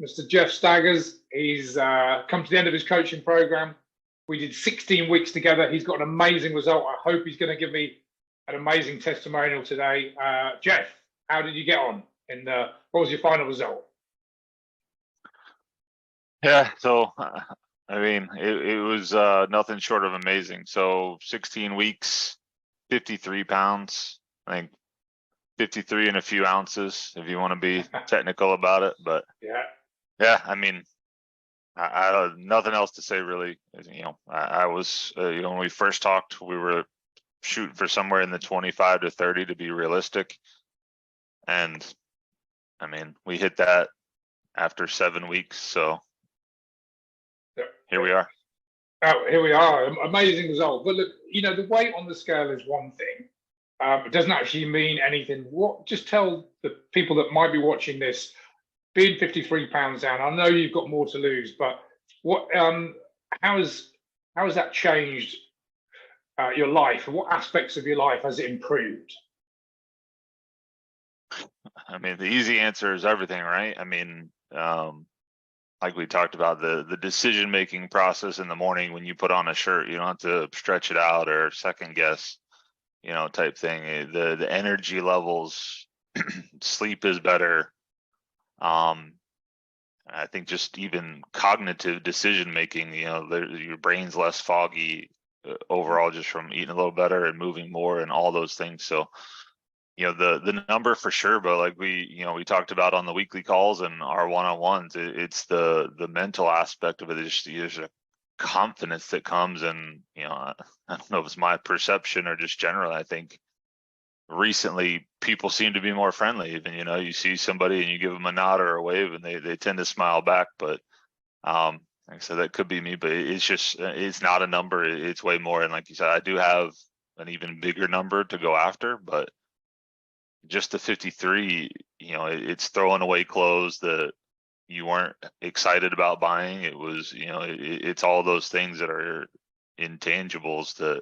Mr. Geoff Staggers. He's come to the end of his coaching program. We did 16 weeks together. He's got an amazing result. I hope he's going to give me an amazing testimonial today. Geoff, how did you get on? And what was your final result? Yeah, so I mean, it was nothing short of amazing. So 16 weeks, 53 pounds, I think 53 and a few ounces, if you want to be technical about it. But yeah, I mean, I have nothing else to say really. You know, I was, you know, when we first talked, we were shooting for somewhere in the 25 to 30 to be realistic. And I mean, we hit that after 7 weeks. So here we are. Oh, here we are. Amazing result. But look, you know, the weight on the scale is one thing. It doesn't actually mean anything. What? Just tell the people that might be watching this, being 53 pounds down. I know you've got more to lose, but what? How has that changed your life? And what aspects of your life has it improved? I mean, the easy answer is everything, right? I mean, like we talked about, the decision-making process in the morning when you put on a shirt, you don't have to stretch it out or second guess, you know, type thing. The energy levels, sleep is better. I think just even cognitive decision-making, you know, your brain's less foggy overall just from eating a little better and moving more and all those things. So, you know, the number for sure, but like we talked about on the weekly calls and our one-on-ones, it's the mental aspect of it. There's a confidence that comes, and you know, I don't know if it's my perception or just general. I think recently people seem to be more friendly. Even, you know, you see somebody and you give them a nod or a wave, and they tend to smile back. But like I said, that could be me, but it's not a number. It's way more. And like you said, I do have an even bigger number to go after, but just the 53, you know, it's throwing away clothes that you weren't excited about buying. It was, you know, it's all those things that are intangibles that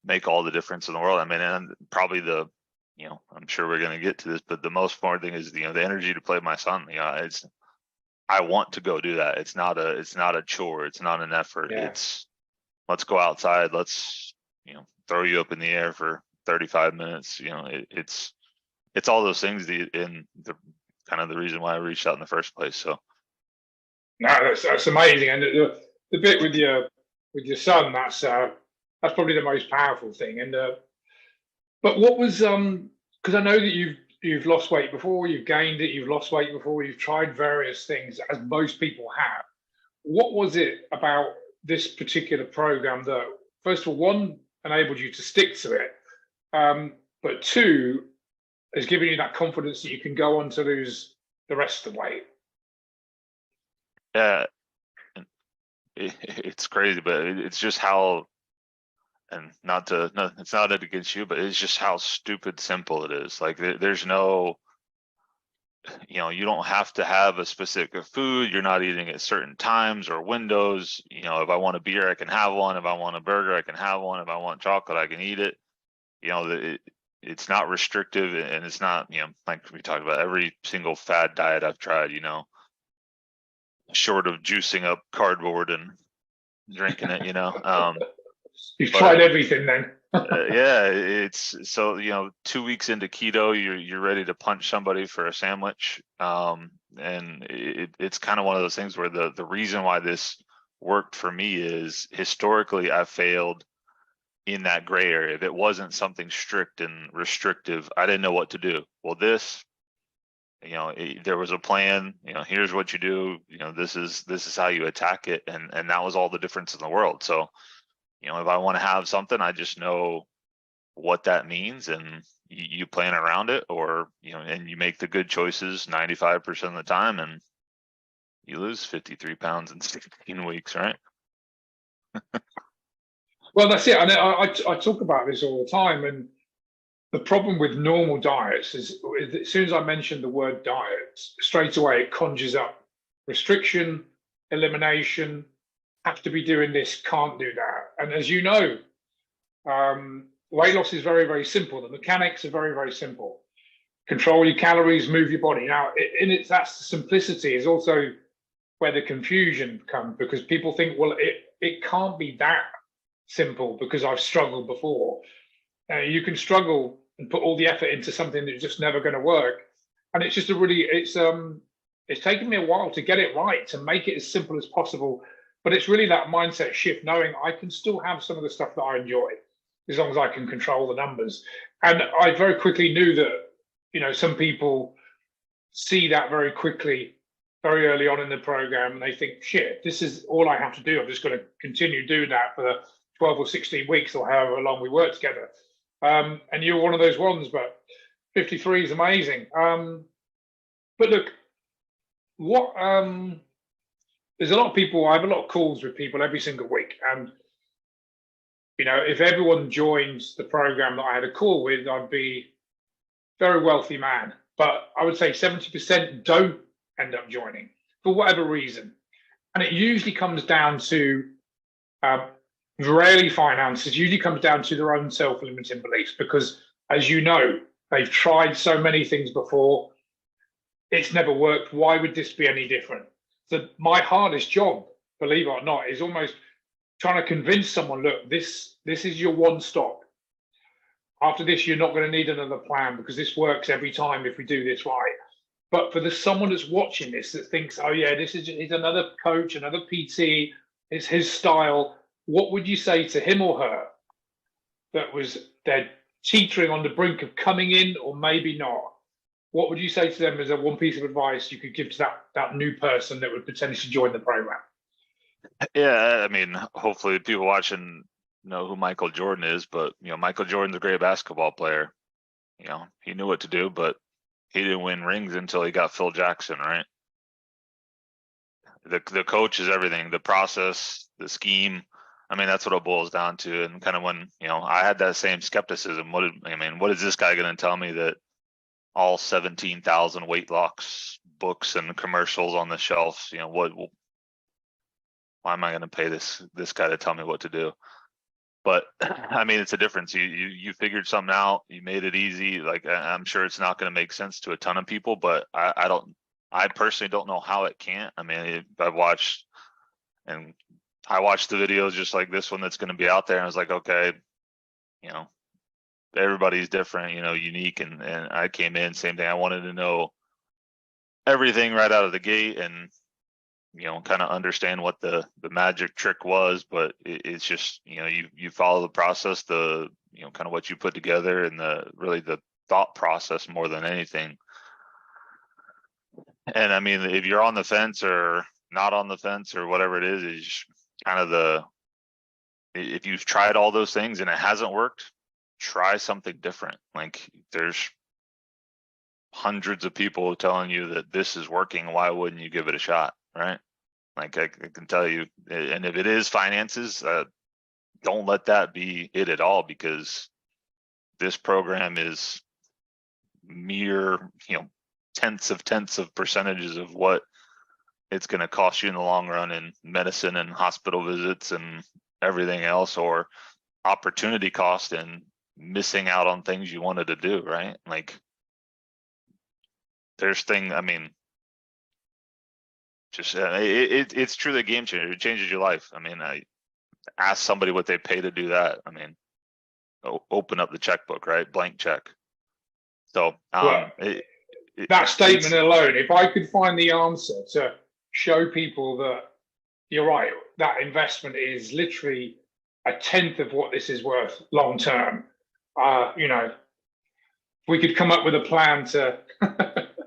make all the difference in the world. I mean, and probably you know, I'm sure we're going to get to this, but the most important thing is, you know, the energy to play with my son. You know, I want to go do that. It's not a chore. It's not an effort. Yeah. It's, let's go outside. Let's, you know, throw you up in the air for 35 minutes. You know, it's all those things in the kind of the reason why I reached out in the first place. So no, that's amazing. And the bit with your son, that's probably the most powerful thing. And but what was because I know that you've lost weight before, you've gained it, you've lost weight before, you've tried various things, as most people have. What was it about this particular program that, first of all, one, enabled you to stick to it, but two, has given you that confidence that you can go on to lose the rest of the weight? yeah, it's crazy, but it's just how, and it's not against you, but it's just how stupid simple it is. Like there's no, you know, you don't have to have a specific food. You're not eating at certain times or windows. You know, if I want a beer, I can have one. If I want a burger, I can have one. If I want chocolate, I can eat it. You know, it's not restrictive, and it's not, you know, like we talked about, every single fad diet I've tried, you know, short of juicing up cardboard and drinking it, you know. You've tried everything then. Yeah, it's so, you know, 2 weeks into keto, you're ready to punch somebody for a sandwich. And it's kind of one of those things where the reason why this worked for me is historically I failed in that gray area. If it wasn't something strict and restrictive, I didn't know what to do. Well, this, you know, there was a plan. You know, here's what you do. You know, this is how you attack it, and that was all the difference in the world. So, you know, if I want to have something, I just know what that means, and you plan around it, or, you know, and you make the good choices 95% of the time, and you lose 53 pounds in 16 weeks, right? Well, that's it. And I talk about this all the time. And the problem with normal diets is, as soon as I mention the word diet, straight away it conjures up restriction, elimination, have to be doing this, can't do that. And as you know, weight loss is very, very simple. The mechanics are very, very simple. control your calories, move your body. Now, that's the simplicity is also where the confusion comes, because people think, well, it can't be that simple because I've struggled before. You can struggle and put all the effort into something that's just never going to work. And it's just it's taken me a while to get it right, to make it as simple as possible. But it's really that mindset shift, knowing I can still have some of the stuff that I enjoy as long as I can control the numbers. And I very quickly knew that, some people see that very quickly, very early on in the program, and they think, shit, this is all I have to do. I'm just going to continue doing that for the 12 or 16 weeks or however long we work together. And you're one of those ones, but 53 is amazing. But look, there's a lot of people, I have a lot of calls with people every single week. And, if everyone joins the program that I had a call with, I'd be a very wealthy man. But I would say 70% don't end up joining for whatever reason. And it usually comes down to, rarely finances, usually comes down to their own self-limiting beliefs, because as you know, they've tried so many things before. It's never worked. Why would this be any different? So my hardest job, believe it or not, is almost trying to convince someone, look, this is your one stop. After this, you're not going to need another plan because this works every time if we do this right. But for someone that's watching this that thinks, oh yeah, he's another coach, another PT, it's his style. What would you say to him or her that they're teetering on the brink of coming in or maybe not? What would you say to them as a one piece of advice you could give to that new person that would potentially join the program? Yeah, I mean, hopefully people watching know who Michael Jordan is, but Michael Jordan's a great basketball player. He knew what to do, but he didn't win rings until he got Phil Jackson, right? The coach is everything, the process, the scheme. I mean, that's what it boils down to. And kind of when, I had that same skepticism. What is this guy going to tell me that all 17,000 weight loss books and commercials on the shelves, why am I going to pay this guy to tell me what to do? But I mean, it's a difference. You figured something out. You made it easy. Like, I'm sure it's not going to make sense to a ton of people, but I personally don't know how it can't. I mean, I watched the videos just like this one that's going to be out there. And I was like, okay, everybody's different, unique. And I came in, same thing. I wanted to know everything right out of the gate and, kind of understand what the magic trick was, but it's just, you follow the process, kind of what you put together and the thought process more than anything. And I mean, if you're on the fence or not on the fence or whatever it is kind of if you've tried all those things and it hasn't worked, try something different. Like, there's hundreds of people telling you that this is working. Why wouldn't you give it a shot? Right? Like, I can tell you, and if it is finances, don't let that be it at all, because this program is mere, tenths of percentages of what it's going to cost you in the long run in medicine and hospital visits and everything else, or opportunity cost and missing out on things you wanted to do, right? Like, it's truly a game changer. It changes your life. I mean, I ask somebody what they pay to do that. I mean, open up the checkbook, right? Blank check. So that statement alone, if I could find the answer to show people that you're right, that investment is literally a tenth of what this is worth long term. We could come up with a plan to.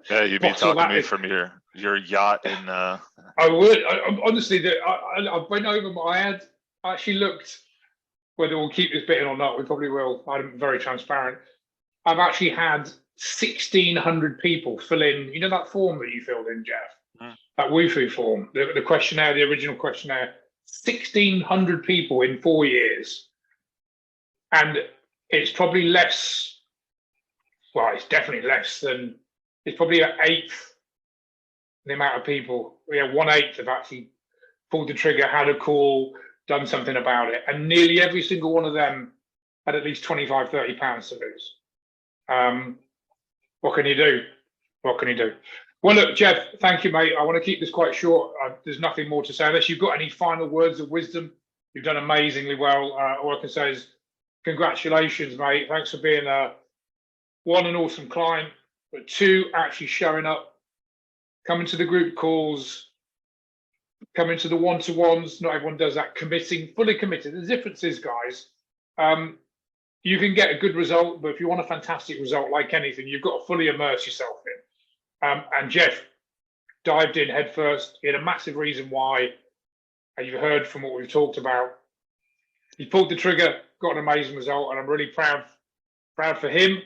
Yeah, you'd be talking to me from your yacht in. I would. Honestly, I went over. I actually looked whether we'll keep this bit in or not. We probably will. I'm very transparent. I've actually had 1,600 people fill in. That form that you filled in, Geoff, that WooFoo form, the questionnaire, the original questionnaire. 1,600 people in 4 years, and it's probably less. Well, it's definitely less than. It's probably an eighth the amount of people. 1/8 have actually pulled the trigger, had a call, done something about it, and nearly every single one of them had at least 25, 30 pounds to lose. what can you do? What can you do? Well, look, Geoff, thank you, mate. I want to keep this quite short. There's nothing more to say unless you've got any final words of wisdom. You've done amazingly well. All I can say is congratulations, mate. Thanks for being one, an awesome client, but two, actually showing up, coming to the group calls, coming to the one-to-ones. Not everyone does that. Committing, fully committed. The difference is, guys, you can get a good result, but if you want a fantastic result, like anything, you've got to fully immerse yourself in. And Geoff dived in head first. He had a massive reason why, and you've heard from what we've talked about. He pulled the trigger, got an amazing result, and I'm really proud for him.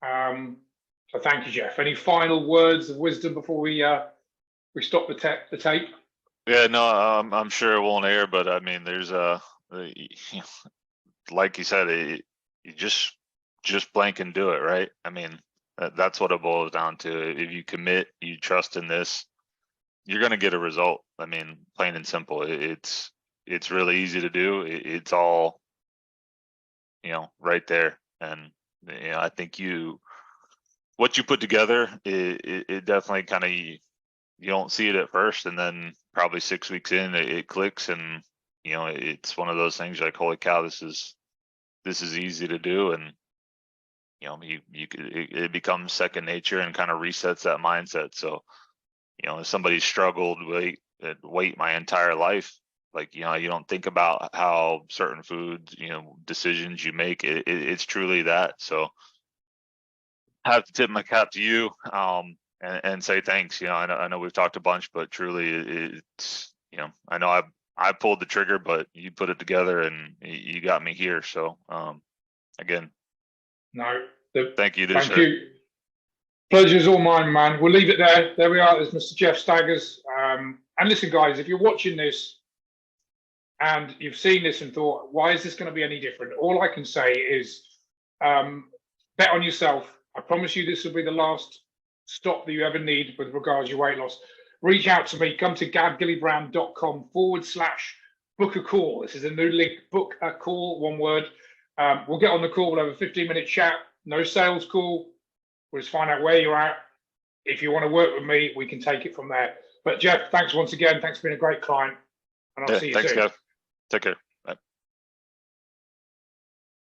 So thank you, Geoff. Any final words of wisdom before we stop the tape? Yeah, no, I'm sure it won't air, but I mean, there's like you said, you just blank and do it, right? I mean, that's what it boils down to. If you commit, you trust in this, you're gonna get a result. I mean, plain and simple. It's really easy to do. It's all, right there. And I think what you put together, it definitely kind of, you don't see it at first, and then probably 6 weeks in, it clicks, and it's one of those things you're like, holy cow, this is easy to do. And it becomes second nature and kind of resets that mindset. So if somebody struggled weight my entire life, like you don't think about how certain foods, decisions you make, it's truly that. So I have to tip my cap to you, and say thanks. I know we've talked a bunch, but truly it's, I know I pulled the trigger, but you put it together and you got me here. So again, no, thank you. Thank you. Pleasure's all mine, man. We'll leave it there. There we are. There's Mr. Geoff Staggers. And listen, guys, if you're watching this and you've seen this and thought, why is this going to be any different? All I can say is bet on yourself. I promise you this will be the last stop that you ever need with regards to your weight loss. Reach out to me. Come to gavgillybrown.com/book a call. This is a new link. Book a call, one word. We'll get on the call. We'll have a 15-minute chat. No sales call. We'll just find out where you're at. If you want to work with me, we can take it from there. But Geoff, thanks once again. Thanks for being a great client. And I'll see you soon. Thanks, Geoff. Take care.